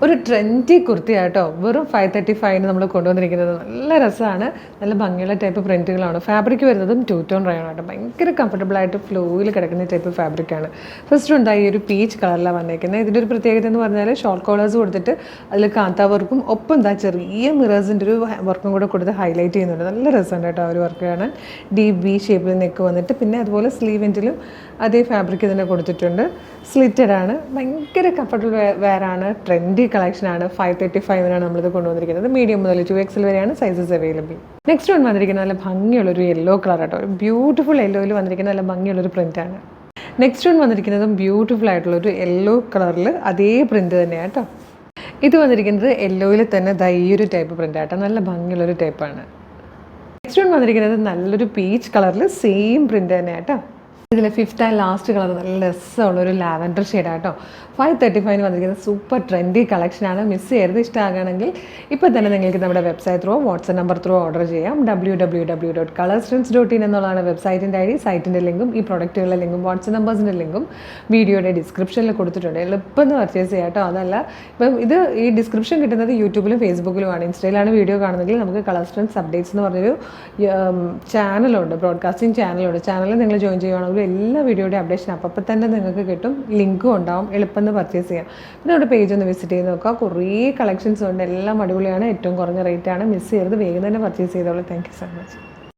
ഒരു ട്രെൻഡി കുർത്തിയാട്ടോ വെറും 535 നമ്മൾ കൊണ്ടുവന്നിരിക്കുന്നത്. നല്ല രസമാണ്, നല്ല ഭംഗിയുള്ള ടൈപ്പ് പ്രിൻറ്റുകളാണ്. ഫാബ്രിക് വരുന്നതും 2 ടോൺ റയോൺ ആട്ടോ. ഭയങ്കര കംഫർട്ടബിൾ ആയിട്ട് ഫ്ലോയിൽ കിടക്കുന്ന ടൈപ്പ് ഫാബ്രിക്കാണ്. ഫസ്റ്റ് ഉണ്ടായി ഒരു പീച്ച് കളറിലാണ് വന്നേക്കുന്നത്. ഇതിൻ്റെ ഒരു പ്രത്യേകത എന്ന് പറഞ്ഞാൽ ഷോർട്ട് കോളേഴ്സ് കൊടുത്തിട്ട് അതിൽ കാന്താ വർക്കും ഒപ്പം എന്താ ചെറിയ മിറേഴ്സിൻ്റെ ഒരു വർക്കും കൂടെ കൊടുത്ത് ഹൈലൈറ്റ് ചെയ്യുന്നുണ്ട്. നല്ല രസമുണ്ട് കേട്ടോ ആ ഒരു വർക്ക് കാണാൻ. ഡീപ് ബി ഷേപ്പിൽ നെക്ക് വന്നിട്ട് പിന്നെ അതുപോലെ സ്ലീവെൻറ്റിലും അതേ ഫാബ്രിക് തന്നെ കൊടുത്തിട്ടുണ്ട്. സ്ലിറ്റഡ് ആണ്, ഭയങ്കര കംഫർട്ടബിൾ വെയറാണ്, ട്രെൻഡി കളക്ഷനാണ്. 535 നമ്മളിത് കൊണ്ടുവന്നിരിക്കുന്നത്. മീഡിയം മുതൽ 2XL വരെയാണ് സൈസസ് അവൈലബിൾ. നെക്സ്റ്റ് വൺ വന്നിരിക്കുന്നത് നല്ല ഭംഗിയുള്ളൊരു യെല്ലോ കളർ ആട്ടോ. ഒരു ബ്യൂട്ടിഫുൾ യെല്ലോയിൽ വന്നിരിക്കുന്ന നല്ല ഭംഗിയുള്ളൊരു പ്രിൻ്റാണ്. നെക്സ്റ്റ് വൺ വന്നിരിക്കുന്നതും ബ്യൂട്ടിഫുൾ ആയിട്ടുള്ളൊരു യെല്ലോ കളറിൽ അതേ പ്രിൻ്റ് തന്നെയാണ് കേട്ടോ. ഇത് വന്നിരിക്കുന്നത് യെല്ലോയിൽ തന്നെ ഈ ഒരു ടൈപ്പ് പ്രിൻ്റ് ആട്ടോ. നല്ല ഭംഗിയുള്ളൊരു ടൈപ്പാണ്. നെക്സ്റ്റ് വൺ വന്നിരിക്കുന്നത് നല്ലൊരു പീച്ച് കളറിൽ സെയിം പ്രിൻ്റ് തന്നെയാണ് കേട്ടോ. ഇതിൽ ഫിഫ്ത്ത് ആൻഡ് ലാസ്റ്റ് കളർ നല്ല രസമുള്ളൊരു ലാവൻഡർ ഷെയ്ഡാട്ടോ. 535 വന്നിരിക്കുന്നത് സൂപ്പർ ട്രെൻഡി കളക്ഷനാണ്. മിസ് ചെയ്യരുത്. ഇഷ്ടമാകണമെങ്കിൽ ഇപ്പോൾ തന്നെ നിങ്ങൾക്ക് നമ്മുടെ website through WhatsApp number through order ചെയ്യാം. www.colorstrends.in എന്നുള്ളതാണ് വെബ്സൈറ്റിൻ്റെ ID. സൈറ്റിൻ്റെ ലിങ്കും ഈ പ്രൊഡക്റ്റുകളുടെ ലിങ്കും വാട്സ്ആപ്പ് നമ്പേഴ്സിൻ്റെ ലിങ്കും വീഡിയോയുടെ ഡിസ്ക്രിപ്ഷനിൽ കൊടുത്തിട്ടുണ്ട്. എളുപ്പം പർച്ചേസ് ചെയ്യാം കേട്ടോ. അതല്ല ഇപ്പം ഇത് ഈ ഡിസ്ക്രിപ്ഷൻ കിട്ടുന്നത് യൂട്യൂബിലും ഫേസ്ബുക്കിലുമാണ്. ഇൻസ്റ്റയിലാണ് വീഡിയോ കാണുന്നതെങ്കിൽ നമുക്ക് കളർ സ്ട്രെൻഡ്സ് അപ്ഡേറ്റ്സ് എന്ന് പറഞ്ഞൊരു ചാനലുണ്ട്, ബ്രോഡ്കാസ്റ്റിംഗ് ചാനലുണ്ട്. ചാനലിൽ നിങ്ങൾ ജോയിൻ ചെയ്യുകയാണെങ്കിൽ എല്ലാ വീഡിയോയുടെ അപ്ഡേഷൻ അപ്പം തന്നെ നിങ്ങൾക്ക് കിട്ടും. ലിങ്കും ഉണ്ടാവും, എളുപ്പം പർച്ചേസ് ചെയ്യാം. പിന്നെ നമ്മുടെ പേജ് ഒന്ന് വിസിറ്റ് ചെയ്ത് നോക്കുക. കുറേ കളക്ഷൻസ് ഉണ്ട്, എല്ലാം അടിപൊളിയാണ്, ഏറ്റവും കുറഞ്ഞ റേറ്റാണ്. മിസ് ചെയ്യരുത്, വേഗം തന്നെ പർച്ചേസ് ചെയ്തോളൂ. Thank you so much.